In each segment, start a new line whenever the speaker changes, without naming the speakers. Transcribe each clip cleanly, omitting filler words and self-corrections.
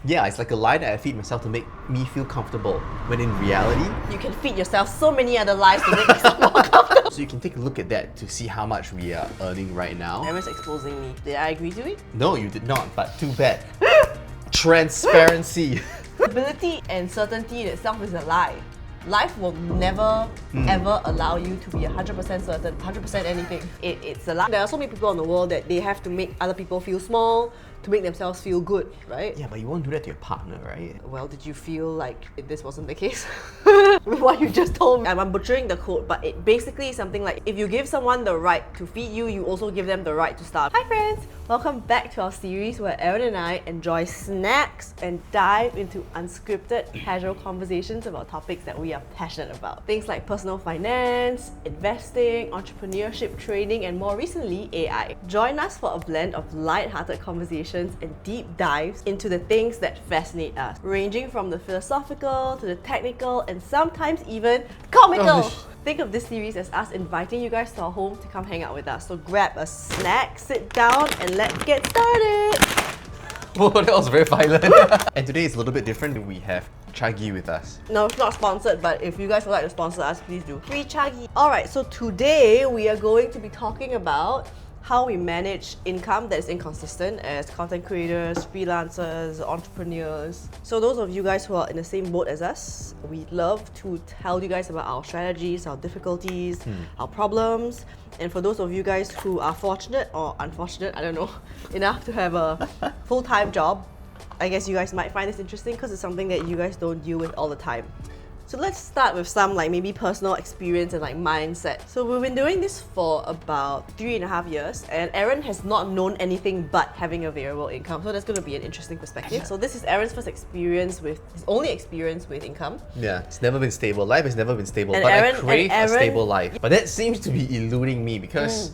Yeah, it's like a lie that I feed myself to make me feel comfortable, when in reality,
You can feed yourself so many other lies to make yourself more comfortable.
so you can take a look at that to see how much we are earning right now.
Aaron's exposing me. Did I agree to it?
No, you did not, but too bad. Transparency.
Stability and certainty in itself is a lie. Life will never ever allow you to be 100% certain, 100% anything. It's a lie. There are so many people in the world that they have to make other people feel small to make themselves feel good, right?
Yeah, but you won't do that to your partner, right?
Well, did you feel like this wasn't the case? With what you just told me. I'm butchering the quote, but it basically is something like, if you give someone the right to feed you, you also give them the right to starve. Hi friends! Welcome back to our series where Aaron and I enjoy snacks and dive into unscripted, casual conversations about topics that we are passionate about. Things like personal finance, investing, entrepreneurship, trading, and more recently, AI. Join us for a blend of light-hearted conversations and deep dives into the things that fascinate us, ranging from the philosophical to the technical and sometimes even comical. Think of this series as us inviting you guys to our home to come hang out with us. So grab a snack, sit down, and let's get started!
Whoa, that was very violent. And today is a little bit different. We have Chuggy with us.
No, it's not sponsored, but if you guys would like to sponsor us, please do. Free Chuggy! Alright, so today we are going to be talking about how we manage income that is inconsistent as content creators, freelancers, entrepreneurs. So those of you guys who are in the same boat as us, we'd love to tell you guys about our strategies, our difficulties, our problems. And for those of you guys who are fortunate or unfortunate, I don't know, enough to have a full-time job, I guess you guys might find this interesting because it's something that you guys don't deal with all the time. So let's start with some maybe personal experience and mindset. So we've been doing this for about 3.5 years and Aaron has not known anything but having a variable income. So that's going to be an interesting perspective. So this is Aaron's first experience with, his only experience with income.
Yeah, it's never been stable. Life has never been stable,
And
but
Aaron-
I crave
and
a
Aaron-
stable life. But that seems to be eluding me because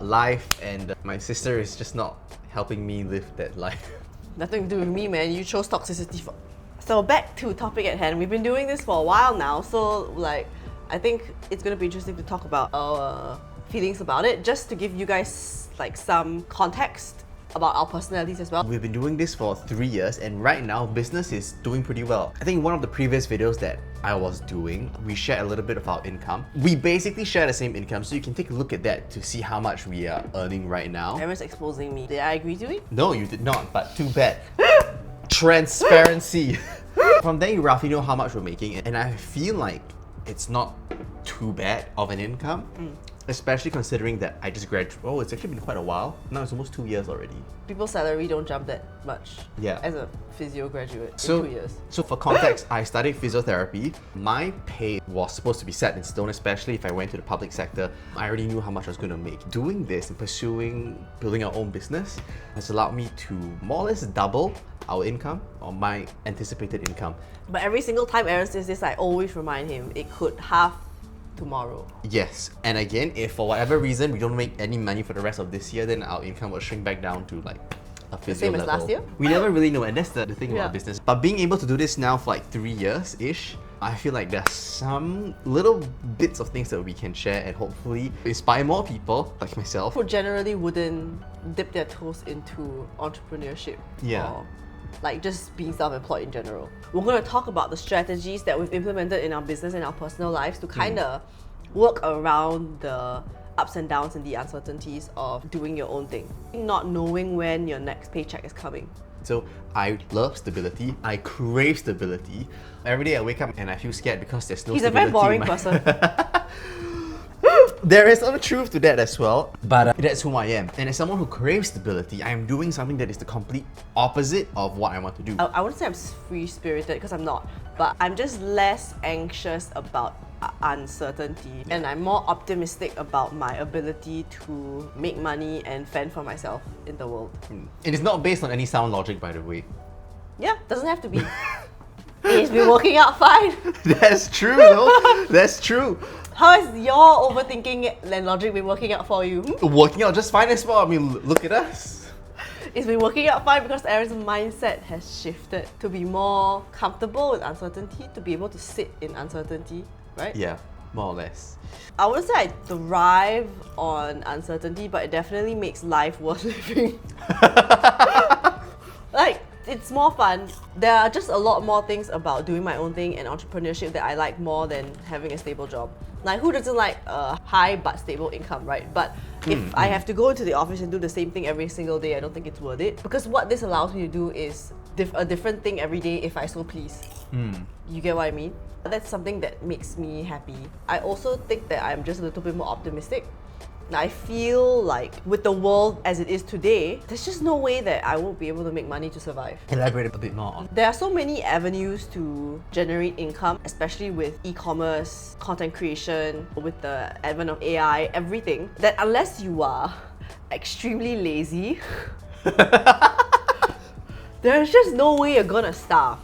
life and my sister is just not helping me live that life.
Nothing to do with me, man. You chose toxicity for... So back to topic at hand. We've been doing this for a while now, so I think it's going to be interesting to talk about our feelings about it, just to give you guys some context about our personalities as well.
We've been doing this for 3 years and right now business is doing pretty well. I think one of the previous videos that I was doing, we shared a little bit of our income. We basically share the same income, so you can take a look at that to see how much we are earning right now.
Aaron's exposing me. Did I agree to it?
No, you did not, but too bad. Transparency. From there, you roughly know how much we're making, and I feel like it's not too bad of an income, especially considering that I just graduated. Oh, it's actually been quite a while. Now it's almost 2 years already.
People's salary don't jump that much.
Yeah.
As a physio graduate in 2 years.
So for context, I studied physiotherapy. My pay was supposed to be set in stone, especially if I went to the public sector. I already knew how much I was going to make. Doing this and building our own business has allowed me to more or less double our income, or my anticipated income.
But every single time Aaron says this, I always remind him it could halve tomorrow.
Yes, and again, if for whatever reason we don't make any money for the rest of this year, then our income will shrink back down to a physio
same as
level.
last year?
We never really know, and that's the thing
Yeah.
about business. But being able to do this now for 3 years-ish, I feel like there's some little bits of things that we can share and hopefully inspire more people like myself.
Who generally wouldn't dip their toes into entrepreneurship.
Yeah.
Or just being self-employed in general. We're going to talk about the strategies that we've implemented in our business and our personal lives to kind of work around the ups and downs and the uncertainties of doing your own thing. Not knowing when your next paycheck is coming.
So I love stability. I crave stability. Every day I wake up and I feel scared because there's no
He's a
stability.
very boring
in my-
person.
There is some truth to that as well, but that's who I am. And as someone who craves stability, I am doing something that is the complete opposite of what I want to do.
I wouldn't say I'm free-spirited because I'm not, but I'm just less anxious about uncertainty and I'm more optimistic about my ability to make money and fend for myself in the world.
It is not based on any sound logic, by the way.
Yeah, doesn't have to be. It's been working out fine.
That's true, though. That's true.
How has your overthinking and logic been working out for you?
Working out just fine as well. I mean, look at us.
It's been working out fine because Aaron's mindset has shifted to be more comfortable with uncertainty, to be able to sit in uncertainty, right?
Yeah, more or less.
I wouldn't say I thrive on uncertainty, but it definitely makes life worth living. it's more fun. There are just a lot more things about doing my own thing and entrepreneurship that I like more than having a stable job. Like, who doesn't like a high but stable income, right? But if I have to go into the office and do the same thing every single day, I don't think it's worth it. Because what this allows me to do is a different thing every day if I so please. You get what I mean? That's something that makes me happy. I also think that I'm just a little bit more optimistic. I feel like with the world as it is today, there's just no way that I won't be able to make money to survive.
Elaborate a bit more on.
There are so many avenues to generate income, especially with e-commerce, content creation, with the advent of AI, everything, that unless you are extremely lazy, there's just no way you're gonna starve.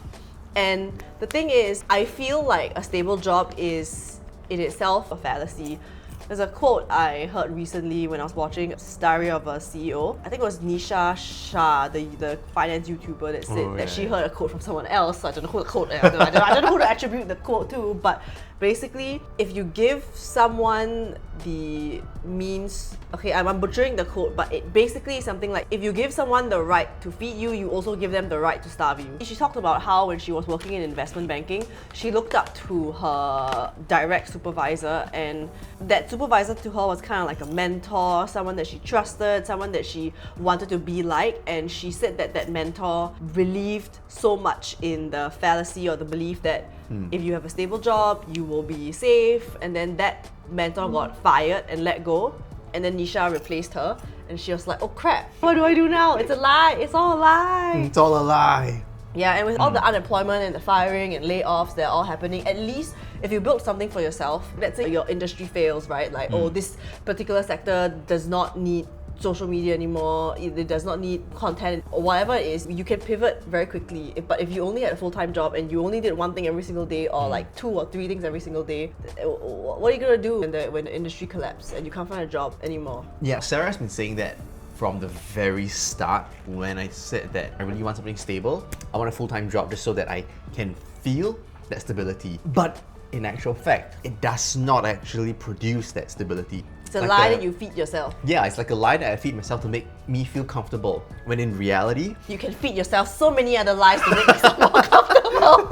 And the thing is, I feel like a stable job is in itself a fallacy. There's a quote I heard recently when I was watching Diary of a CEO. I think it was Nisha Shah, the finance YouTuber, that said that she heard a quote from someone else. So I don't know who the quote. I don't know who to attribute the quote to. But basically, if you give someone the means, okay, I'm butchering the quote, but it basically is something like, if you give someone the right to feed you, you also give them the right to starve you. She talked about how when she was working in investment banking, she looked up to her direct supervisor, and that supervisor to her was kind of like a mentor, someone that she trusted, someone that she wanted to be like. And she said that that mentor believed so much in the fallacy or the belief that if you have a stable job, you will be safe. And then that mentor got fired and let go. And then Nisha replaced her. And she was like, oh crap, what do I do now? It's a lie. It's all a lie.
It's all a lie.
Yeah, and with all the unemployment and the firing and layoffs that are all happening, at least if you build something for yourself, let's say your industry fails, right? Like, oh, this particular sector does not need social media anymore, it does not need content, or whatever it is, you can pivot very quickly. But if you only had a full-time job and you only did one thing every single day, or like 2 or 3 things every single day, what are you gonna do when the industry collapses and you can't find a job anymore?
Yeah, Sarah's been saying that from the very start when I said that I really want something stable. I want a full-time job just so that I can feel that stability. But in actual fact, it does not actually produce that stability.
It's a lie that you feed yourself.
Yeah, it's like a lie that I feed myself to make me feel comfortable. When in reality,
you can feed yourself so many other lies to make yourself more comfortable.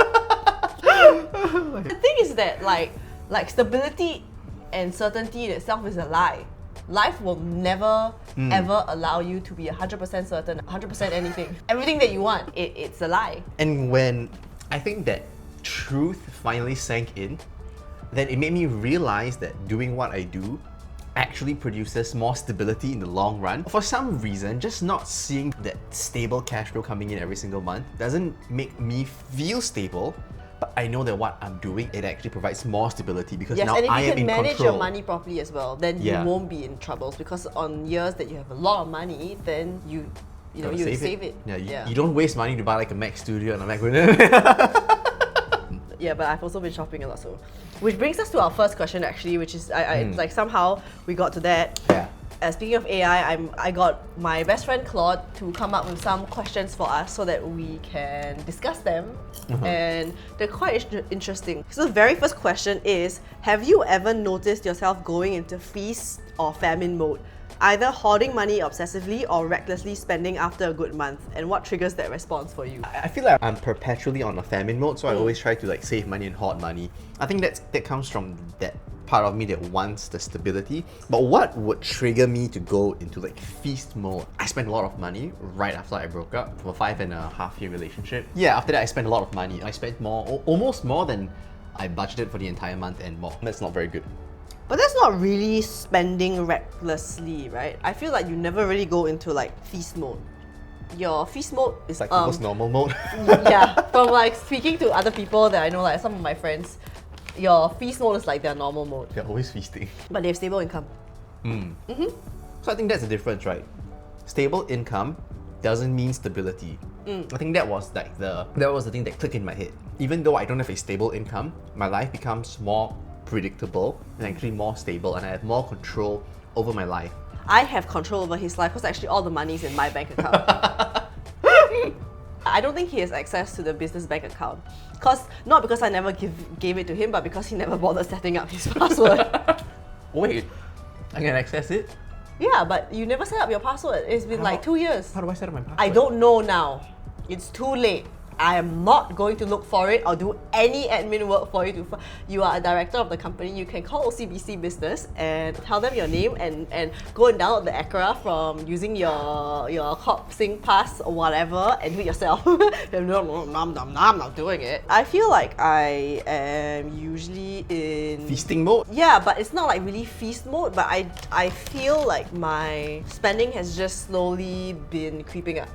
The thing is that like stability and certainty in itself is a lie. Life will never ever allow you to be 100% certain, 100% anything. Everything that you want, it's a lie.
And when I think that truth finally sank in, then it made me realize that doing what I do actually produces more stability in the long run. For some reason, just not seeing that stable cash flow coming in every single month doesn't make me feel stable. But I know that what I'm doing, it actually provides more stability because now I am in control.
And if you can manage your money properly as well, then you won't be in troubles, because on years that you have a lot of money, then you save it.
Yeah, you don't waste money to buy like a Mac Studio and a Mac.
Yeah, but I've also been shopping a lot, so. Which brings us to our first question actually, which is, like somehow we got to that.
Yeah.
Speaking of AI, I got my best friend Claude to come up with some questions for us so that we can discuss them. And they're quite interesting. So the very first question is, have you ever noticed yourself going into feast or famine mode? Either hoarding money obsessively or recklessly spending after a good month, and what triggers that response for you?
I feel like I'm perpetually on a famine mode, so I always try to like save money and hoard money. I think that comes from that part of me that wants the stability. But what would trigger me to go into like feast mode? I spent a lot of money right after I broke up from a 5.5-year relationship. Yeah, after that I spent a lot of money. I spent almost more than I budgeted for the entire month and more. That's not very good.
But that's not really spending recklessly, right? I feel like you never really go into like feast mode. Your feast mode is
like people's normal mode.
Yeah, from like speaking to other people that I know, like some of my friends, your feast mode is like their normal mode.
They're always feasting.
But they have stable income.
So I think that's the difference, right? Stable income doesn't mean stability. I think that was the thing that clicked in my head. Even though I don't have a stable income, my life becomes more predictable and actually more stable, and I have more control over my life.
I have control over his life because actually all the money is in my bank account. I don't think he has access to the business bank account. Not because I never gave it to him, but because he never bothered setting up his password.
Wait, I can access it?
Yeah, but you never set up your password. It's been like 2 years.
How do I set up my password?
I don't know now. It's too late. I am not going to look for it or do any admin work for you. You are a director of the company. You can call OCBC Business and tell them your name and go and download the ACRA from using your Corp Sync Pass or whatever and do it yourself. I'm not doing it. I feel like I am usually in
Feasting mode?
yeah, but it's not like really feast mode, but I feel like my spending has just slowly been creeping up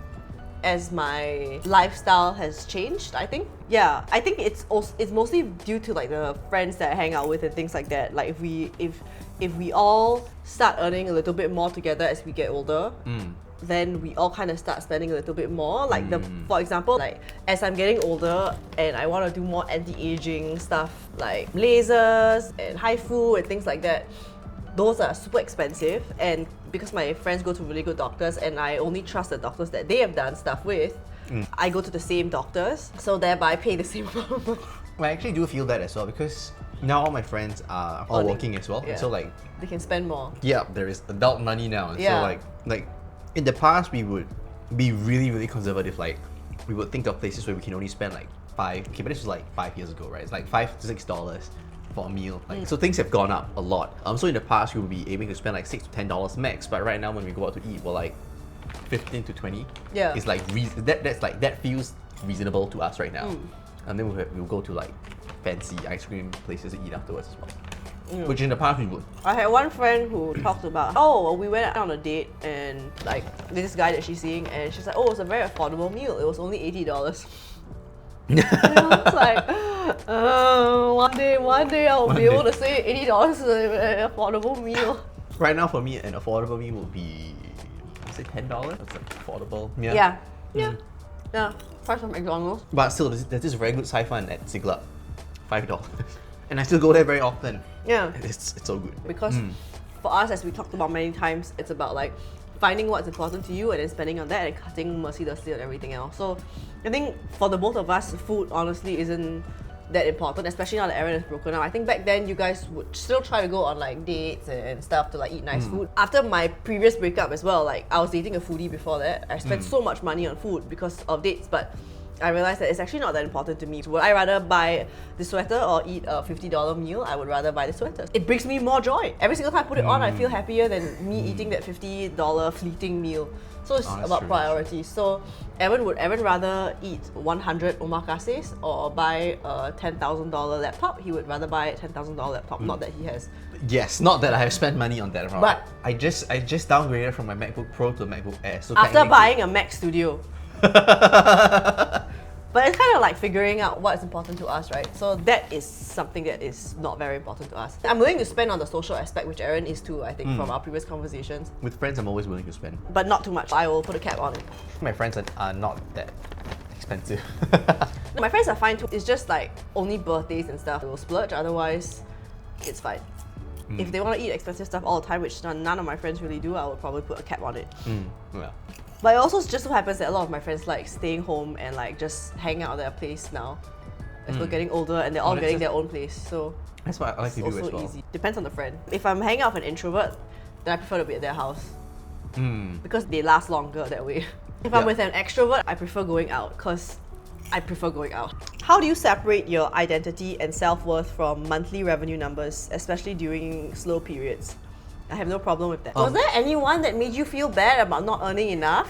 as my lifestyle has changed, I think. Yeah, I think it's mostly due to like the friends that I hang out with and things like that. Like if we all start earning a little bit more together as we get older, then we all kind of start spending a little bit more. Like for example, like as I'm getting older and I want to do more anti-aging stuff like lasers and HIFU and things like that, those are super expensive, and because my friends go to really good doctors and I only trust the doctors that they have done stuff with, I go to the same doctors, so thereby pay the same amount of money.
I actually do feel that as well, because now all my friends are all
Earning.
working as well.
Yeah.
So like,
They can spend more.
yeah, there is adult money now. And
Yeah.
so like in the past we would be really, really conservative. Like we would think of places where we can only spend like okay, but this was like 5 years ago, right? It's like $5 to $6 for a meal. Like, so things have gone up a lot. So in the past we would be aiming to spend like $6 to $10 max, but right now when we go out to eat, we're like 15 to 20.
Yeah.
It's like that feels reasonable to us right now. And then we'll go to like fancy ice cream places to eat afterwards as well. Which in the past we would.
I had one friend who talked about, we went out on a date and like this guy that she's seeing, and she's like, oh, it's a very affordable meal. It was only $80. And I was like, one day I'll be able to say $80 is an affordable meal.
Right now for me, an affordable meal would be, say $10. That's like affordable.
Yeah. Price from McDonald's.
But still, there's this very good sci-fi at Siglap, $5. And I still go there very often.
Yeah.
It's so good.
Because for us, as we talked about many times, it's about like finding what's important to you and then spending on that and cutting mercilessly on everything else. So I think for the both of us, food honestly isn't that important, especially now that Aaron is broken up. I think back then you guys would still try to go on like dates and stuff to like eat nice food. After my previous breakup as well, like I was dating a foodie before that. I spent so much money on food because of dates, but I realized that it's actually not that important to me. Would I rather buy the sweater or eat a $50 meal? I would rather buy the sweater. It brings me more joy. Every single time I put it on, I feel happier than me eating that $50 fleeting meal. So it's about priorities. So would Evan rather eat 100 omakase or buy a $10,000 laptop? He would rather buy a $10,000 laptop, not that he has.
Yes, not that I have spent money on that.
But
I just downgraded from my MacBook Pro to a MacBook Air. So
after buying a Mac Studio. But it's kind of like figuring out what is important to us, right? So that is something that is not very important to us. I'm willing to spend on the social aspect, which Aaron is too, I think, from our previous conversations.
with friends, I'm always willing to spend.
But not too much. I will put a cap on it.
My friends are not that expensive.
My friends are fine too. It's just like only birthdays and stuff will splurge, otherwise it's fine. If they want to eat expensive stuff all the time, which none of my friends really do, I would probably put a cap on it.
Yeah.
But it also just so happens that a lot of my friends like staying home and like just hanging out at their place now. As we're getting older and they're all getting their own place. So
That's what I like to do
it's
as
also
well.
easy. Depends on the friend. If I'm hanging out with an introvert, then I prefer to be at their house. Because they last longer that way. If I'm with an extrovert, I prefer going out because I prefer going out. How do you separate your identity and self-worth from monthly revenue numbers, especially during slow periods? I have no problem with that. Was there anyone that made you feel bad about not earning enough?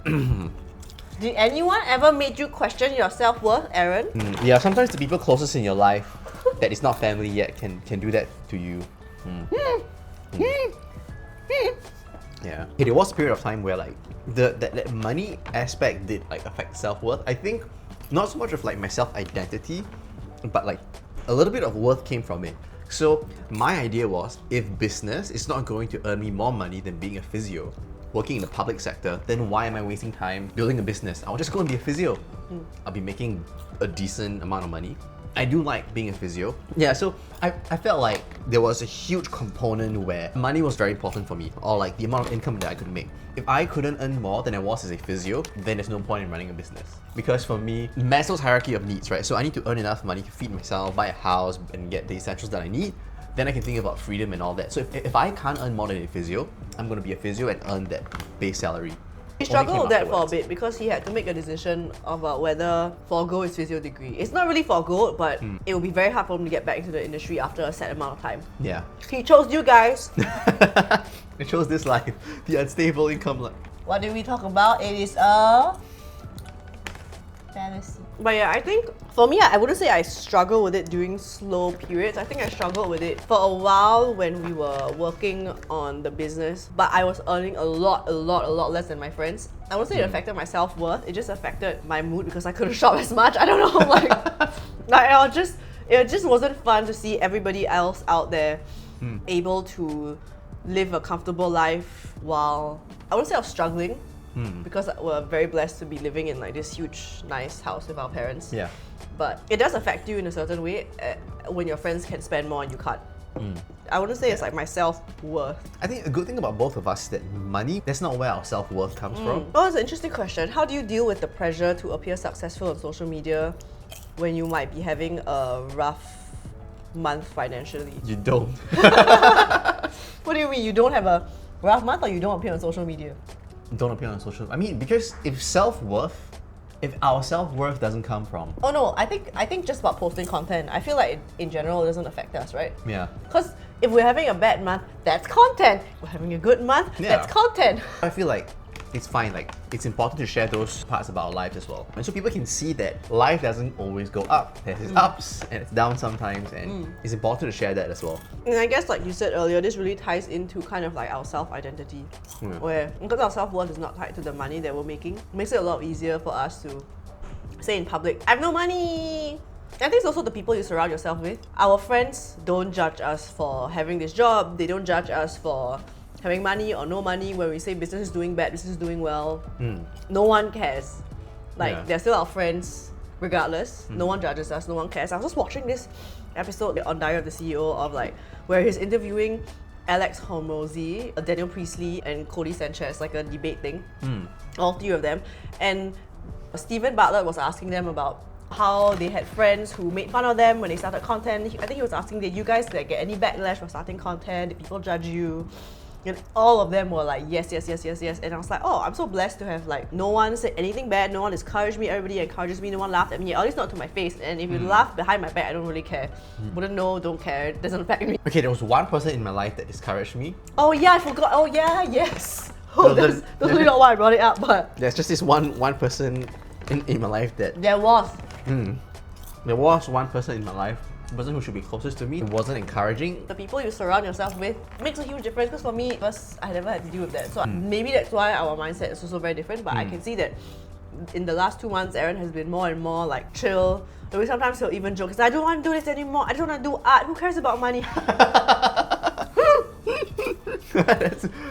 Did anyone ever made you question your self-worth, Aaron?
Yeah, sometimes the people closest in your life that is not family yet can do that to you. Yeah. Okay, there was a period of time where like that money aspect did like affect self-worth. I think not so much of like my self-identity, but like a little bit of worth came from it. So my idea was, if business is not going to earn me more money than being a physio, working in the public sector, then why am I wasting time building a business? I'll just go and be a physio. I'll be making a decent amount of money. I do like being a physio. Yeah, so I felt like there was a huge component where money was very important for me, or like the amount of income that I could make. If I couldn't earn more than I was as a physio, then there's no point in running a business. Because for me, Maslow's hierarchy of needs, right? So I need to earn enough money to feed myself, buy a house, and get the essentials that I need. Then I can think about freedom and all that. So if I can't earn more than a physio, I'm going to be a physio and earn that base salary.
He struggled with that for a bit because he had to make a decision about whether forego his physio degree. It's not really forego, but it will be very hard for him to get back into the industry after a set amount of time.
Yeah.
He chose you guys.
It chose this life, the unstable income life.
What did we talk about? It is a fantasy. But yeah, I think for me, I wouldn't say I struggle with it during slow periods. I think I struggled with it for a while when we were working on the business, but I was earning a lot less than my friends. I wouldn't say it affected my self-worth, it just affected my mood because I couldn't shop as much. I don't know, it just wasn't fun to see everybody else out there able to live a comfortable life while, I wouldn't say I was struggling, because we're very blessed to be living in like this huge, nice house with our parents.
Yeah.
But it does affect you in a certain way when your friends can spend more and you can't. I wouldn't say it's like my self-worth.
I think a good thing about both of us is that money, that's not where our self-worth comes from.
Oh, it's an interesting question. How do you deal with the pressure to appear successful on social media when you might be having a rough month financially?
You don't.
What do you mean? You don't have a rough month or you don't appear on social media?
Don't appear on social. I mean, because if our self-worth doesn't come from...
Oh no, I think just about posting content. I feel like in general it doesn't affect us, right?
Yeah.
Because if we're having a bad month, that's content. If we're having a good month, that's content.
I feel like it's fine, like it's important to share those parts about our lives as well. And so people can see that life doesn't always go up. There's its ups and it's down sometimes, and it's important to share that as well.
And I guess like you said earlier, this really ties into kind of like our self-identity. Where, because our self-worth is not tied to the money that we're making, it makes it a lot easier for us to say in public, I have no money. I think it's also the people you surround yourself with. Our friends don't judge us for having this job. They don't judge us for having money or no money. When we say business is doing bad, business is doing well, no one cares. Like, they're still our friends regardless. No one judges us, no one cares. I was just watching this episode on Diary of the CEO of like, where he's interviewing Alex Hormozy, Daniel Priestley, and Cody Sanchez, like a debate thing. All three of them. And Stephen Bartlett was asking them about how they had friends who made fun of them when they started content. I think he was asking, did you guys like get any backlash for starting content? Did people judge you? And all of them were like, yes. And I was like, oh, I'm so blessed to have like, no one said anything bad, no one discouraged me, everybody encourages me, no one laughed at me, at least not to my face. And if you laugh behind my back, I don't really care. Wouldn't know, don't care, it doesn't affect me.
Okay, there was one person in my life that discouraged me.
Oh yeah, I forgot. Oh yeah, yes. Oh, that's really not why I brought it up, but...
There's just this one person in my life that...
There was.
There was one person in my life, the person who should be closest to me, who wasn't encouraging.
The people you surround yourself with makes a huge difference, because for me, first, I never had to deal with that. So maybe that's why our mindset is also very different, but I can see that in the last 2 months, Aaron has been more and more like chill. Maybe sometimes he'll even joke, I don't want to do this anymore, I don't want to do art, who cares about money?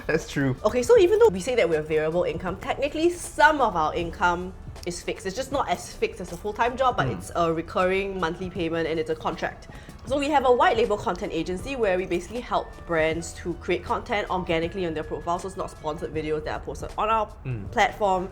That's true.
Okay, so even though we say that we're variable income, technically some of our income is fixed. It's just not as fixed as a full-time job, but it's a recurring monthly payment and it's a contract. So we have a white label content agency where we basically help brands to create content organically on their profile. So it's not sponsored videos that are posted on our platform.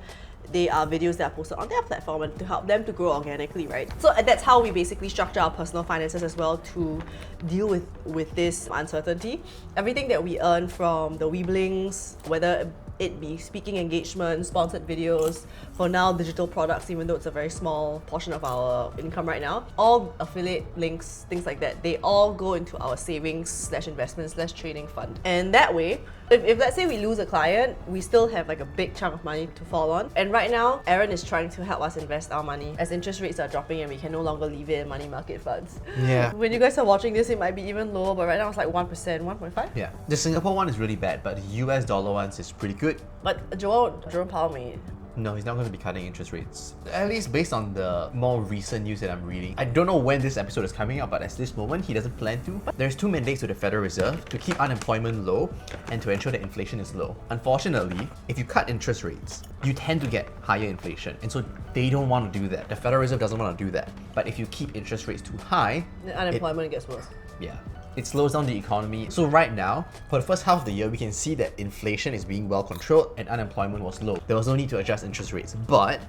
They are videos that are posted on their platform and to help them to grow organically, right? So that's how we basically structure our personal finances as well to deal with this uncertainty. Everything that we earn from the Weeblings, whether it be speaking engagements, sponsored videos, for now digital products, even though it's a very small portion of our income right now, all affiliate links, things like that, they all go into our savings / investments / training fund. And that way, if let's say we lose a client, we still have like a big chunk of money to fall on. And right now, Aaron is trying to help us invest our money as interest rates are dropping and we can no longer leave it in money market funds.
Yeah.
When you guys are watching this, it might be even lower, but right now it's like 1%, 1.5?
Yeah. The Singapore one is really bad, but the US dollar one is pretty good.
But Jerome Powell may...
No, he's not going to be cutting interest rates. At least based on the more recent news that I'm reading. I don't know when this episode is coming out, but at this moment, he doesn't plan to. There's 2 mandates to the Federal Reserve to keep unemployment low and to ensure that inflation is low. Unfortunately, if you cut interest rates, you tend to get higher inflation. And so they don't want to do that. The Federal Reserve doesn't want to do that. But if you keep interest rates too high,
the unemployment gets worse.
Yeah. It slows down the economy. So right now, for the first half of the year, we can see that inflation is being well controlled and unemployment was low. There was no need to adjust interest rates. But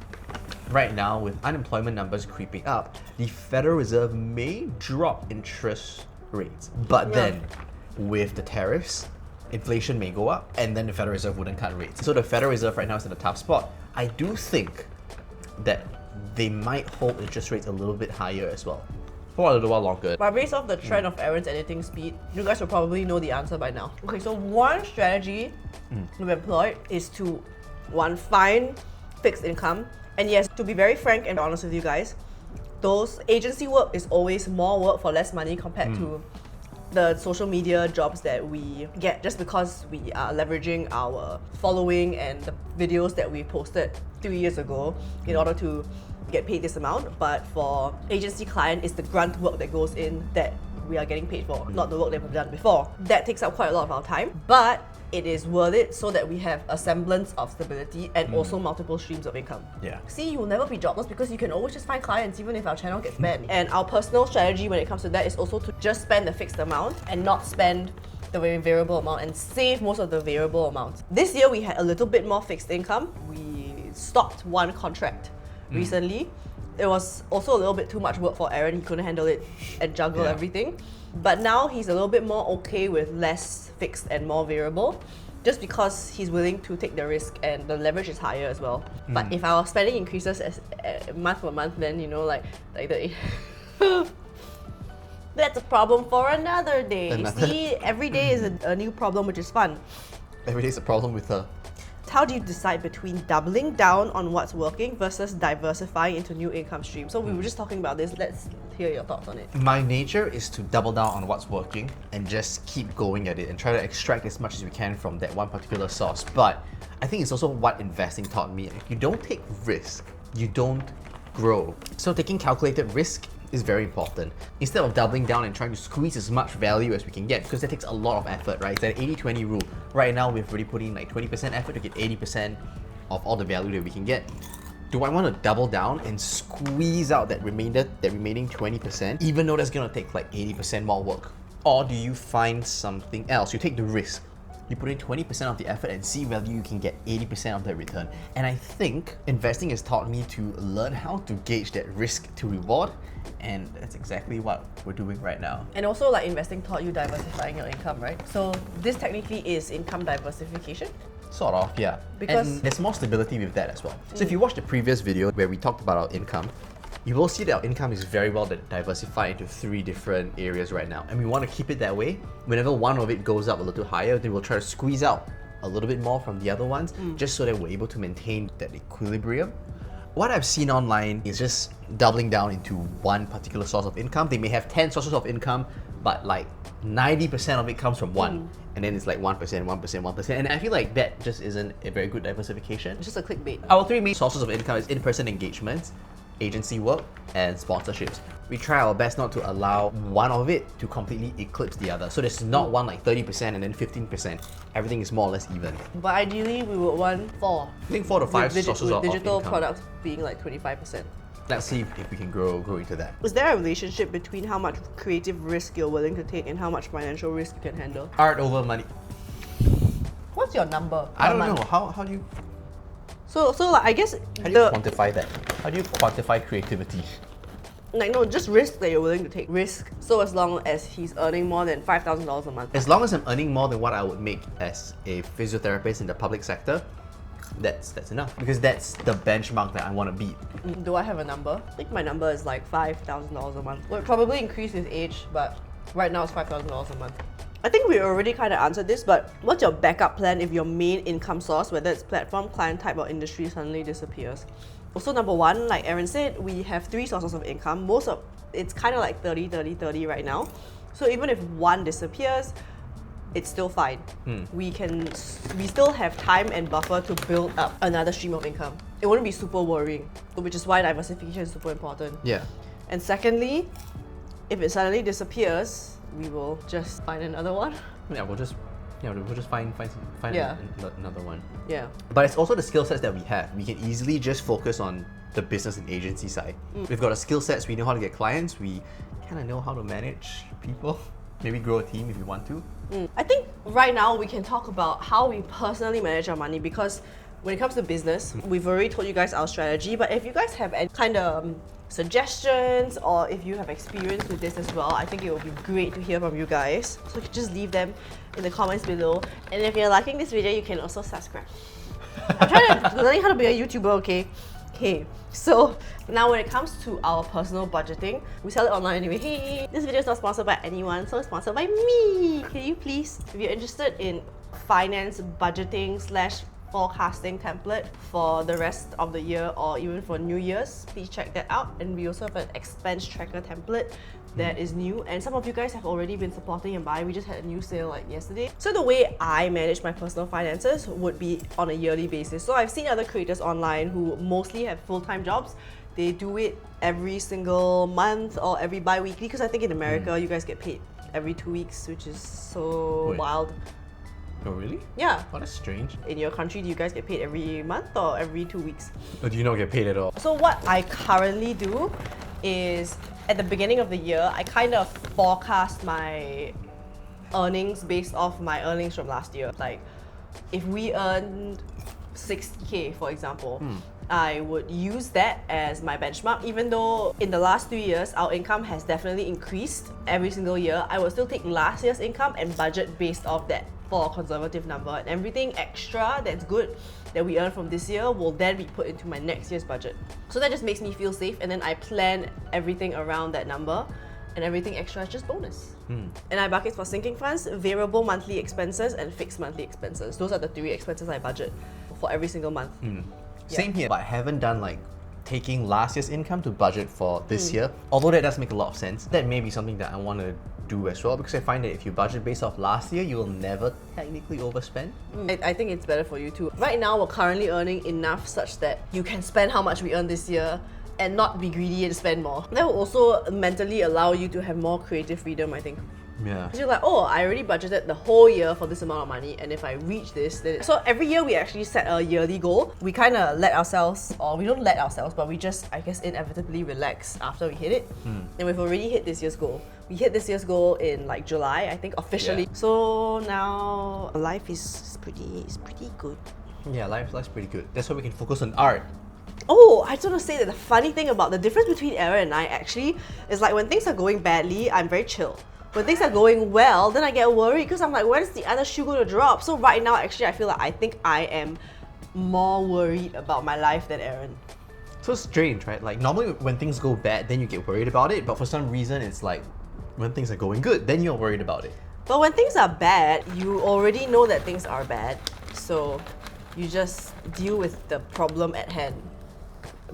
right now, with unemployment numbers creeping up, the Federal Reserve may drop interest rates. But then, with the tariffs, inflation may go up, and then the Federal Reserve wouldn't cut rates. So the Federal Reserve right now is in a tough spot. I do think that they might hold interest rates a little bit higher as well, for a little while longer.
But based off the trend of Aaron's editing speed, you guys will probably know the answer by now. Okay, so one strategy we've employed is to, one, find fixed income. And yes, to be very frank and honest with you guys, those agency work is always more work for less money compared to the social media jobs that we get, just because we are leveraging our following and the videos that we posted 3 years ago in order to get paid this amount. But for agency client, it's the grunt work that goes in that we are getting paid for, not the work that we've done before. That takes up quite a lot of our time, but it is worth it so that we have a semblance of stability and also multiple streams of income.
Yeah.
See, you'll never be jobless because you can always just find clients even if our channel gets banned. And our personal strategy when it comes to that is also to just spend the fixed amount and not spend the very variable amount and save most of the variable amount. This year we had a little bit more fixed income. We stopped one contract recently. It was also a little bit too much work for Aaron. He couldn't handle it and juggle everything. But now he's a little bit more okay with less fixed and more variable, just because he's willing to take the risk and the leverage is higher as well. But if our spending increases as month per month, then the that's a problem for another day. See, every day is a new problem, which is fun.
Every day's a problem with her.
How do you decide between doubling down on what's working versus diversifying into new income streams? So we were just talking about this. Let's hear your thoughts on it.
My nature is to double down on what's working and just keep going at it and try to extract as much as we can from that one particular source. But I think it's also what investing taught me. If you don't take risk, you don't grow. So taking calculated risk is very important. Instead of doubling down and trying to squeeze as much value as we can get, because that takes a lot of effort, right? It's an 80-20 rule. Right now, we've already put in like 20% effort to get 80% of all the value that we can get. Do I want to double down and squeeze out that remaining 20%, even though that's gonna take like 80% more work? Or do you find something else? You take the risk. You put in 20% of the effort and see whether you can get 80% of that return. And I think investing has taught me to learn how to gauge that risk to reward, and that's exactly what we're doing right now.
And also, like, investing taught you diversifying your income, right? So this technically is income diversification.
Sort of, yeah.
Because
and there's more stability with that as well. So if you watch the previous video where we talked about our income, you will see that our income is very well diversified into 3 different areas right now. And we want to keep it that way. Whenever one of it goes up a little higher, then we'll try to squeeze out a little bit more from the other ones, just so that we're able to maintain that equilibrium. What I've seen online is just doubling down into one particular source of income. They may have 10 sources of income, but like 90% of it comes from one. And then it's like 1%, 1%, 1%. And I feel like that just isn't a very good diversification.
it's just a clickbait.
Our 3 main sources of income is in-person engagements, agency work, and sponsorships. We try our best not to allow one of it to completely eclipse the other. So there's not one like 30% and then 15%. Everything is more or less even.
But ideally, we would want 4.
I think 4 to 5 sources of
digital
income.
products being like 25%.
Let's see if we can grow into that.
Is there a relationship between how much creative risk you're willing to take and how much financial risk you can handle?
Art over money.
What's your number?
I don't
per month?
know. How do you
So like, I guess
quantify that? How do you quantify creativity?
like, no, just risk that you're willing to take. Risk. So as long as he's earning more than $5,000 a month.
As long as I'm earning more than what I would make as a physiotherapist in the public sector, that's enough. Because that's the benchmark that I want to beat.
Do I have a number? I think my number is like $5,000 a month. Well, it probably increase with age, but right now it's $5,000 a month. I think we already kind of answered this, but what's your backup plan if your main income source, whether it's platform, client type, or industry, suddenly disappears? Also, number 1, like Aaron said, we have 3 sources of income. It's kind of like 30, 30, 30 right now. So even if one disappears, it's still fine. We still have time and buffer to build up another stream of income. It wouldn't be super worrying, which is why diversification is super important.
Yeah.
And secondly, if it suddenly disappears, we will just find another one.
Yeah, we'll just find
Yeah.
another one.
Yeah.
But it's also the skill sets that we have. We can easily just focus on the business and agency side. We've got the skill sets, we know how to get clients, we kind of know how to manage people, maybe grow a team if we want to.
I think right now we can talk about how we personally manage our money, because when it comes to business, we've already told you guys our strategy, but if you guys have any kind of suggestions or if you have experience with this as well, I think it would be great to hear from you guys. So you can just leave them in the comments below. And if you're liking this video, you can also subscribe. I'm trying to learn how to be a YouTuber, okay? Okay, so now when it comes to our personal budgeting, we sell it online anyway. Hey, this video is not sponsored by anyone, so it's sponsored by me. Can you please, if you're interested in finance budgeting / forecasting template for the rest of the year or even for New Year's, please check that out. And we also have an expense tracker template that is new, and some of you guys have already been supporting and buying. We just had a new sale like yesterday. So the way I manage my personal finances would be on a yearly basis. So I've seen other creators online who mostly have full-time jobs. They do it every single month or every bi-weekly, because I think in America you guys get paid every 2 weeks, which is so wild.
Oh really?
Yeah.
Oh, that's strange.
In your country, do you guys get paid every month or every 2 weeks?
Or do you not get paid at all?
So what I currently do is at the beginning of the year, I kind of forecast my earnings based off my earnings from last year. Like if we earned 60K, for example, I would use that as my benchmark. Even though in the last 3 years, our income has definitely increased every single year, I will still take last year's income and budget based off that for a conservative number. And everything extra that's good that we earn from this year will then be put into my next year's budget. So that just makes me feel safe, and then I plan everything around that number, and everything extra is just bonus. And I bucket for sinking funds, variable monthly expenses, and fixed monthly expenses. Those are the 3 expenses I budget for every single month.
Same here, but I haven't done like taking last year's income to budget for this year. Although that does make a lot of sense. That may be something that I want to do as well, because I find that if you budget based off last year, you will never technically overspend.
I think it's better for you too. Right now, we're currently earning enough such that you can spend how much we earn this year and not be greedy and spend more. That will also mentally allow you to have more creative freedom, I think.
Yeah.
Because you're like, oh, I already budgeted the whole year for this amount of money, and if I reach this, then... So every year we actually set a yearly goal. We kind of let ourselves, or we don't let ourselves, but we just, I guess, inevitably relax after we hit it. And we've already hit this year's goal. We hit this year's goal in like July, I think, officially.
Yeah.
So now life is pretty good.
Yeah, life's pretty good. That's why we can focus on art.
Oh, I just want to say that the funny thing about the difference between Aaron and I actually is like when things are going badly, I'm very chill. When things are going well, then I get worried because I'm like, when's the other shoe going to drop? So right now, actually, I feel like I think I am more worried about my life than Aaron.
So strange, right? Like normally when things go bad, then you get worried about it, but for some reason it's like when things are going good, then you're worried about it.
But when things are bad, you already know that things are bad, so you just deal with the problem at hand.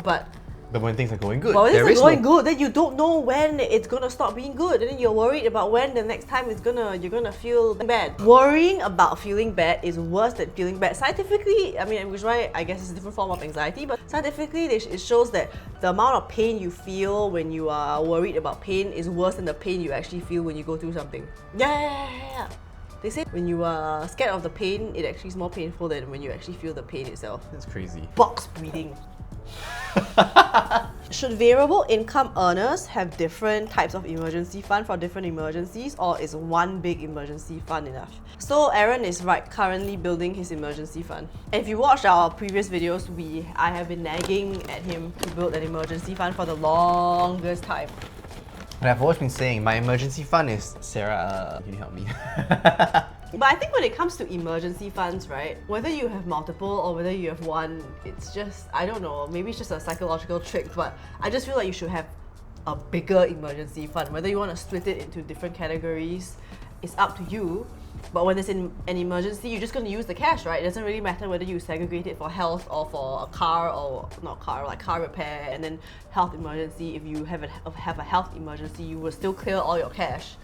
But
when things are going good,
when things are going good, then you don't know when it's gonna stop being good, and then you're worried about when the next time you're gonna feel bad. Worrying about feeling bad is worse than feeling bad. Scientifically, I mean, which is why I guess it's a different form of anxiety, but scientifically it shows that the amount of pain you feel when you are worried about pain is worse than the pain you actually feel when you go through something. Yeah. They say when you are scared of the pain, it actually is more painful than when you actually feel the pain itself.
That's crazy.
Box breathing. Should variable income earners have different types of emergency fund for different emergencies, or is one big emergency fund enough? So Aaron is currently building his emergency fund. And if you watched our previous videos, I have been nagging at him to build an emergency fund for the longest time.
And I've always been saying my emergency fund is, Sarah, can you help me?
But I think when it comes to emergency funds, right, whether you have multiple or whether you have one, it's just, I don't know, maybe it's just a psychological trick, but I just feel like you should have a bigger emergency fund. Whether you want to split it into different categories, it's up to you. But when there's an emergency, you're just going to use the cash, right? It doesn't really matter whether you segregate it for health or for a car, or not car, like car repair, and then health emergency. If you have a health emergency, you will still clear all your cash.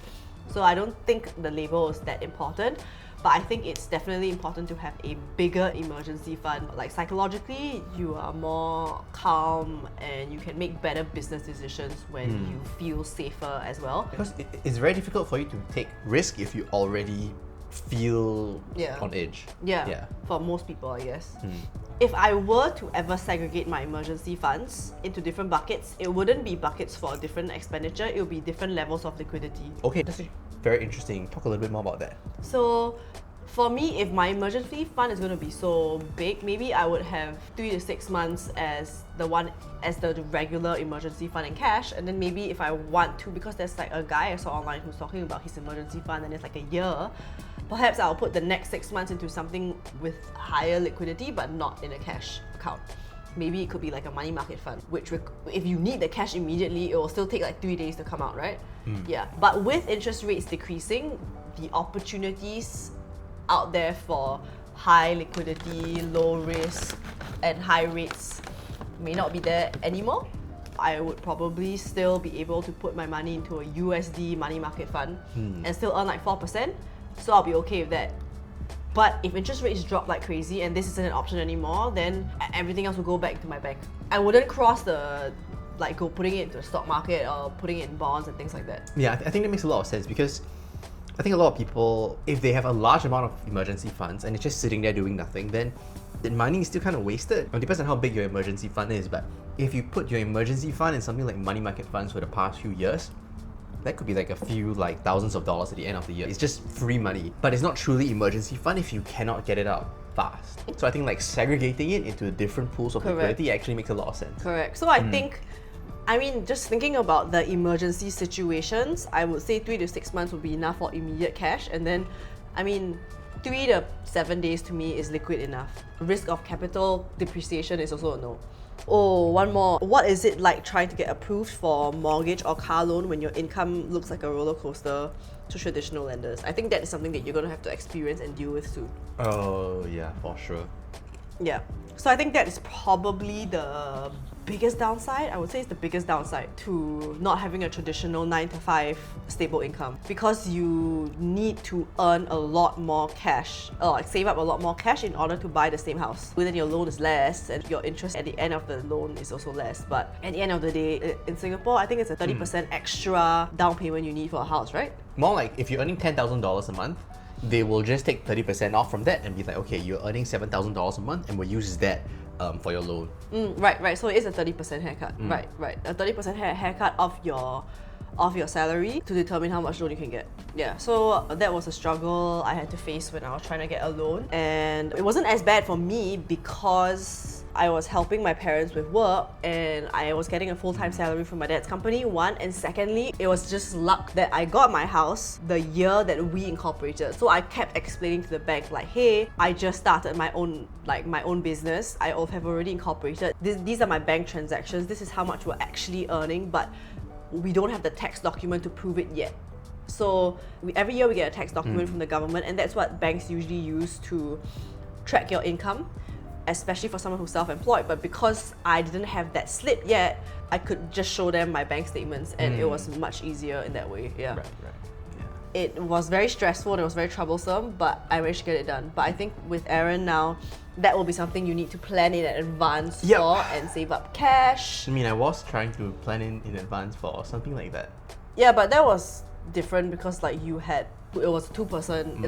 So I don't think the label is that important, but I think it's definitely important to have a bigger emergency fund. Like psychologically, you are more calm and you can make better business decisions when you feel safer as well.
Because it's very difficult for you to take risk if you already feel on edge.
Yeah, for most people, I guess. If I were to ever segregate my emergency funds into different buckets, it wouldn't be buckets for different expenditure, it would be different levels of liquidity.
Okay, that's very interesting. Talk a little bit more about that.
So For me, if my emergency fund is going to be so big, maybe I would have 3 to 6 months as the regular emergency fund in cash, and then maybe if I want to, because there's like a guy I saw online who's talking about his emergency fund and it's like a year, perhaps I'll put the next 6 months into something with higher liquidity but not in a cash account. Maybe it could be like a money market fund, which if you need the cash immediately, it will still take like 3 days to come out, right? Yeah. But with interest rates decreasing, the opportunities out there for high liquidity, low risk, and high rates may not be there anymore. I would probably still be able to put my money into a USD money market fund and still earn like 4%. So I'll be okay with that. But if interest rates drop like crazy and this isn't an option anymore, then everything else will go back to my bank. I wouldn't cross go putting it into the stock market or putting it in bonds and things like that.
Yeah, I think that makes a lot of sense because I think a lot of people, if they have a large amount of emergency funds and it's just sitting there doing nothing, then the money is still kind of wasted. It depends on how big your emergency fund is, but if you put your emergency fund in something like money market funds for the past few years, that could be like a few thousands of dollars at the end of the year. It's just free money, but it's not truly emergency fund if you cannot get it out fast. So I think like segregating it into different pools of liquidity actually makes a lot of sense.
Correct. So I think, just thinking about the emergency situations, I would say 3 to 6 months would be enough for immediate cash. And then, 3 to 7 days to me is liquid enough. Risk of capital depreciation is also a no. Oh, one more. What is it like trying to get approved for mortgage or car loan when your income looks like a roller coaster to traditional lenders? I think that is something that you're going to have to experience and deal with soon.
Oh, yeah, for sure.
Yeah. So I think that is probably the biggest downside. I would say it's the biggest downside to not having a traditional 9 to 5 stable income, because you need to earn a lot more cash, save up a lot more cash in order to buy the same house. Then your loan is less and your interest at the end of the loan is also less. But at the end of the day, in Singapore, I think it's a 30% extra down payment you need for a house, right?
More like if you're earning $10,000 a month, they will just take 30% off from that and be like, okay, you're earning $7,000 a month and we'll use that for your loan.
Right. So it is a 30% haircut. Right. A 30% haircut of your salary to determine how much loan you can get. Yeah, so that was a struggle I had to face when I was trying to get a loan. And it wasn't as bad for me because I was helping my parents with work and I was getting a full-time salary from my dad's company, one. And secondly, it was just luck that I got my house the year that we incorporated. So I kept explaining to the bank like, hey, I just started my own business. I have already incorporated. These are my bank transactions. This is how much we're actually earning, but we don't have the tax document to prove it yet. So every year we get a tax document from the government, and that's what banks usually use to track your income, especially for someone who's self-employed. But because I didn't have that slip yet, I could just show them my bank statements, and it was much easier in that way. Yeah.
Right. Yeah.
It was very stressful and it was very troublesome, but I managed to get it done. But I think with Aaron now, that will be something you need to plan in advance for and save up cash.
I was trying to plan in advance for something like that.
Yeah, but that was different because it was a 2-person.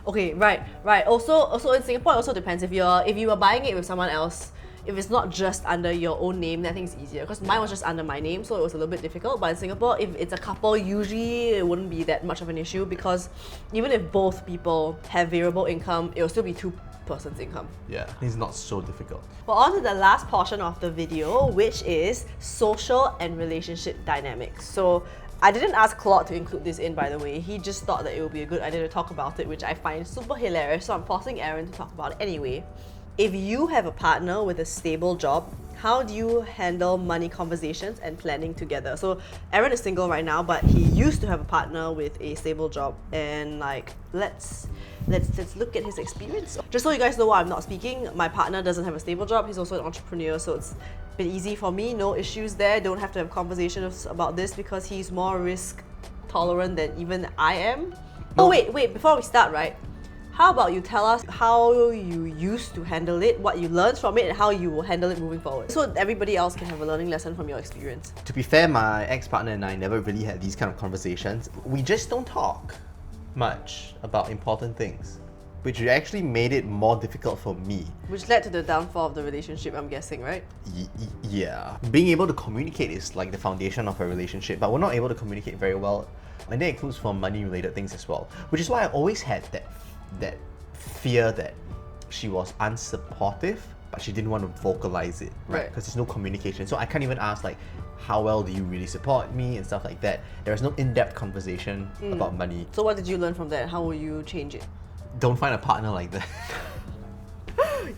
Okay, right. Also in Singapore, it also depends if you are buying it with someone else. If it's not just under your own name, then I think it's easier. Because mine was just under my name, so it was a little bit difficult. But in Singapore, if it's a couple, usually it wouldn't be that much of an issue, because even if both people have variable income, it will still be 2 person's income.
Yeah, it's not so difficult.
Well, on to the last portion of the video, which is social and relationship dynamics. So I didn't ask Claude to include this in, by the way. He just thought that it would be a good idea to talk about it, which I find super hilarious, so I'm forcing Aaron to talk about it anyway. If you have a partner with a stable job, how do you handle money conversations and planning together? So Aaron is single right now, but he used to have a partner with a stable job, and let's look at his experience. Just so you guys know why I'm not speaking, my partner doesn't have a stable job. He's also an entrepreneur, so it's been easy for me. No issues there. Don't have to have conversations about this because he's more risk tolerant than even I am. No. Oh wait, before we start, right? How about you tell us how you used to handle it, what you learned from it, and how you will handle it moving forward, so everybody else can have a learning lesson from your experience.
To be fair, my ex-partner and I never really had these kind of conversations. We just don't talk much about important things, which actually made it more difficult for me. Which
led to the downfall of the relationship, I'm guessing, right?
Yeah. Being able to communicate is like the foundation of a relationship, but we're not able to communicate very well. And that includes for money-related things as well, which is why I always had that fear that she was unsupportive, but she didn't want to vocalize it, right?
Right.
Because there's no communication. So I can't even ask like, how well do you really support me and stuff like that. There was no in-depth conversation about money.
So what did you learn from that? How will you change it?
Don't find a partner like that.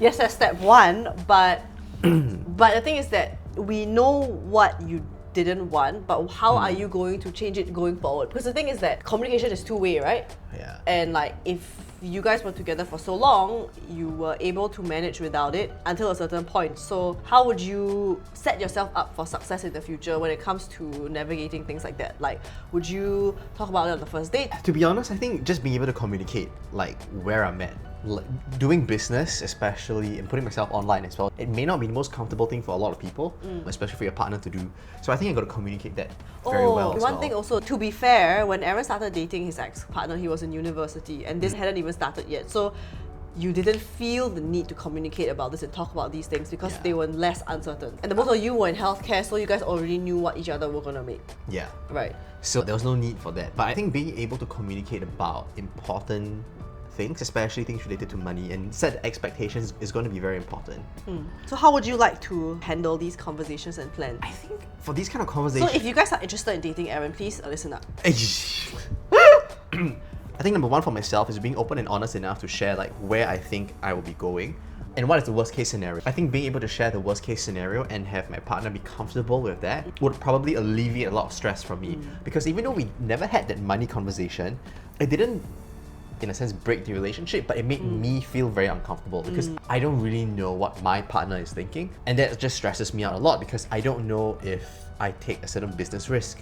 Yes, that's step one, but the thing is that we know what you didn't want, but how are you going to change it going forward? Because the thing is that communication is two-way, right?
Yeah.
And like if you guys were together for so long, you were able to manage without it until a certain point. So how would you set yourself up for success in the future when it comes to navigating things like that? Like, would you talk about it on the first date?
To be honest, I think just being able to communicate like where I'm at. Like, doing business, especially, and putting myself online as well, it may not be the most comfortable thing for a lot of people, especially for your partner to do. So I think I got to communicate that very well as
one
well.
thing also, to be fair, when Aaron started dating his ex-partner, he was in university and this hadn't even started yet. So you didn't feel the need to communicate about this and talk about these things because they were less uncertain. And the both of you were in healthcare, so you guys already knew what each other were gonna make.
Yeah.
Right.
So there was no need for that. But I think being able to communicate about important things, especially things related to money, and set expectations is going to be very important.
So how would you like to handle these conversations and plan?
I think for these kind of conversations,
So if you guys are interested in dating Aaron, please listen up.
I think number one for myself is being open and honest enough to share like where I think I will be going and what is the worst case scenario. I think being able to share the worst case scenario and have my partner be comfortable with that would probably alleviate a lot of stress from me. Because even though we never had that money conversation, it didn't, in a sense, break the relationship, but it made me feel very uncomfortable because I don't really know what my partner is thinking, and that just stresses me out a lot because I don't know if I take a certain business risk,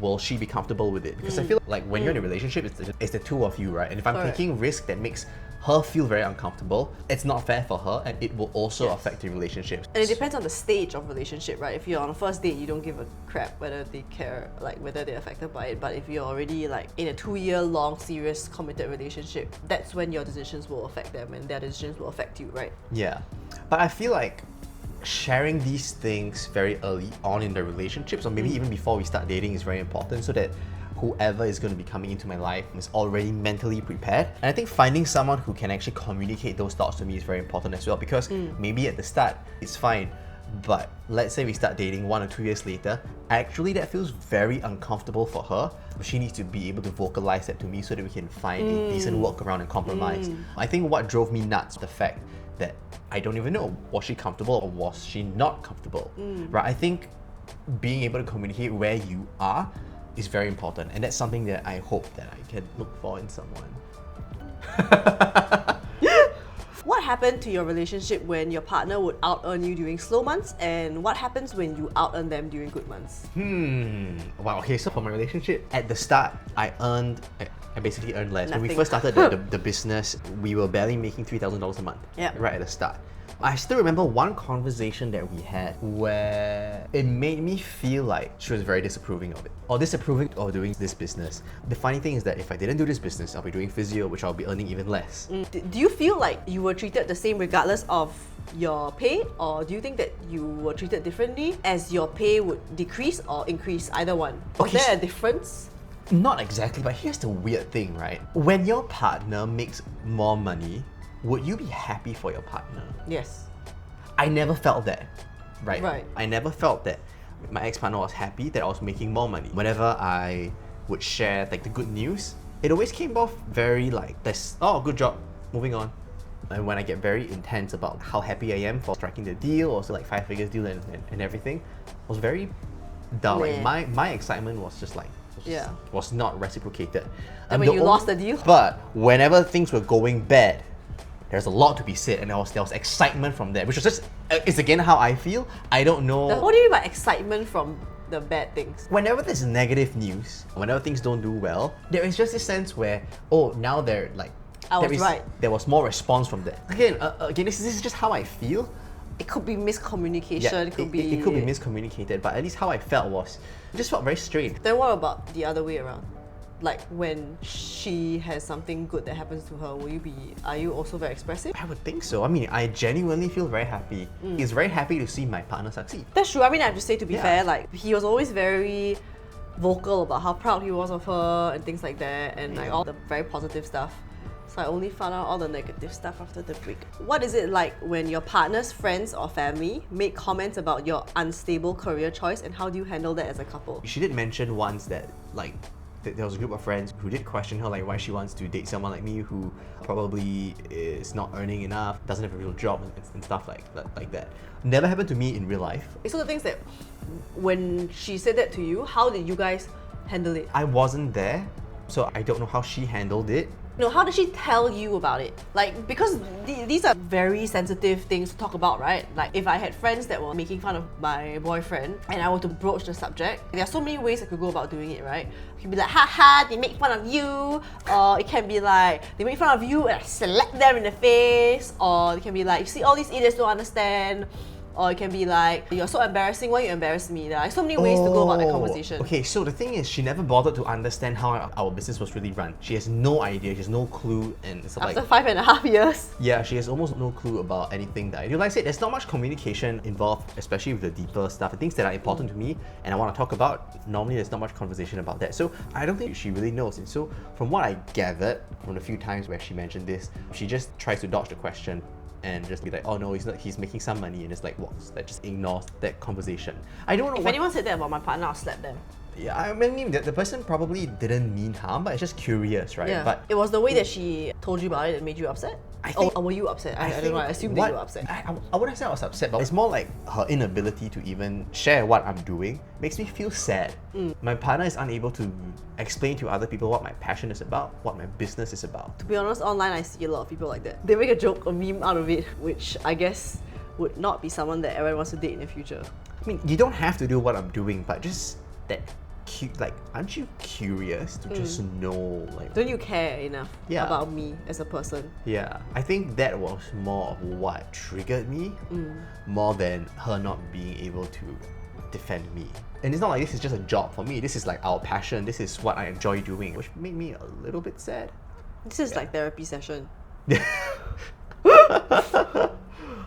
will she be comfortable with it? Because I feel like when you're in a relationship, it's the two of you, right? And if I'm
Correct.
taking risk that makes her feel very uncomfortable, it's not fair for her, and it will also affect the relationship.
And it depends on the stage of relationship, right? If you're on a first date, you don't give a crap whether they care, like whether they're affected by it. But if you're already like in a 2-year-long, serious, committed relationship, that's when your decisions will affect them and their decisions will affect you, right?
Yeah, but I feel like sharing these things very early on in the relationships, or maybe even before we start dating, is very important so that whoever is going to be coming into my life is already mentally prepared. And I think finding someone who can actually communicate those thoughts to me is very important as well, because maybe at the start it's fine, but let's say we start dating 1 or 2 years later, actually that feels very uncomfortable for her. She needs to be able to vocalize that to me so that we can find a decent workaround and compromise. I think what drove me nuts, the fact that I don't even know, was she comfortable or was she not comfortable, right? I think being able to communicate where you are is very important, and that's something that I hope that I can look for in someone.
What happened to your relationship when your partner would out-earn you during slow months, and what happens when you out-earn them during good months?
Wow, okay, so for my relationship, at the start, I basically earned less. When we
Nothing.
first started the business, we were barely making $3,000 a month,
Yep.
right at the start. I still remember one conversation that we had where it made me feel like she was very disapproving of it, or disapproving of doing this business. The funny thing is that if I didn't do this business, I'll be doing physio, which I'll be earning even less.
Do you feel like you were treated the same regardless of your pay, or do you think that you were treated differently as your pay would decrease or increase, either one? Was
Okay,
there a difference?
Not exactly, but here's the weird thing, right? When your partner makes more money, would you be happy for your partner?
Yes.
I never felt that, right?
Right.
I never felt that my ex-partner was happy that I was making more money. Whenever I would share like the good news, it always came off very like this, oh, good job, moving on. And when I get very intense about how happy I am for striking the deal, or so like 5 figures deal and everything, it was very dull. Like my excitement was just like, was not reciprocated.
And when you lost the deal?
But whenever things were going bad, there's a lot to be said, and there was excitement from that, which was just, it's again how I feel. I don't know.
What do you mean by excitement from the bad things?
Whenever there's negative news, whenever things don't do well, there is just this sense where, oh, now they're like, there was more response from that. Again, this is just how I feel.
It could be miscommunication, it could be
miscommunicated, but at least how I felt was, it just felt very strange.
Then what about the other way around? Like when she has something good that happens to her, are you also very expressive?
I would think so. I mean, I genuinely feel very happy. He's very happy to see my partner succeed.
That's true. I mean, I have to say, to be fair, like he was always very vocal about how proud he was of her and things like that, and like all the very positive stuff. So I only found out all the negative stuff after the break. What is it like when your partner's friends or family make comments about your unstable career choice, and how do you handle that as a couple?
She did mention once that like there was a group of friends who did question her like why she wants to date someone like me who probably is not earning enough, doesn't have a real job and stuff like that. Never happened to me in real life.
So the things that when she said that to you, how did you guys handle it?
I wasn't there, so I don't know how she handled it.
No, how did she tell you about it? Like, because these are very sensitive things to talk about, right? Like, if I had friends that were making fun of my boyfriend and I were to broach the subject, there are so many ways I could go about doing it, right? It could be like, haha, they make fun of you. Or it can be like, they make fun of you and I slap them in the face. Or it can be like, you see all these idiots don't understand. Or it can be like, you're so embarrassing, why you embarrass me? There are so many ways to go about that conversation.
Okay, so the thing is, she never bothered to understand how our business was really run. She has no idea, she has no clue, and stuff
After
like
5.5 years.
yeah, she has almost no clue about anything that I do. Like I said, there's not much communication involved, especially with the deeper stuff, the things that are important to me and I want to talk about. Normally, there's not much conversation about that. So I don't think she really knows. And so from what I gathered from the few times where she mentioned this, she just tries to dodge the question and just be like, oh no, he's making some money, and just like walks, that just ignores that conversation. I don't know
If anyone said that about my partner, I'll slap them.
Yeah, I mean, the person probably didn't mean harm, but it's just curious, right?
Yeah.
But
it was the way that she told you about it that made you upset?
I think-
or were you upset? I don't know, I assume that you were upset.
I wouldn't say I was upset, but it's more like her inability to even share what I'm doing makes me feel sad. My partner is unable to explain to other people what my passion is about, what my business is about.
To be honest, online I see a lot of people like that. They make a joke or meme out of it, which I guess would not be someone that everyone wants to date in the future.
I mean, you don't have to do what I'm doing, but just that like, aren't you curious to just know, like,
Don't you care enough
Yeah.
about me as a person?
yeah, I think that was more of what triggered me, more than her not being able to defend me. And it's not like this is just a job for me, this is like our passion, this is what I enjoy doing, which made me a little bit sad.
This is like therapy session.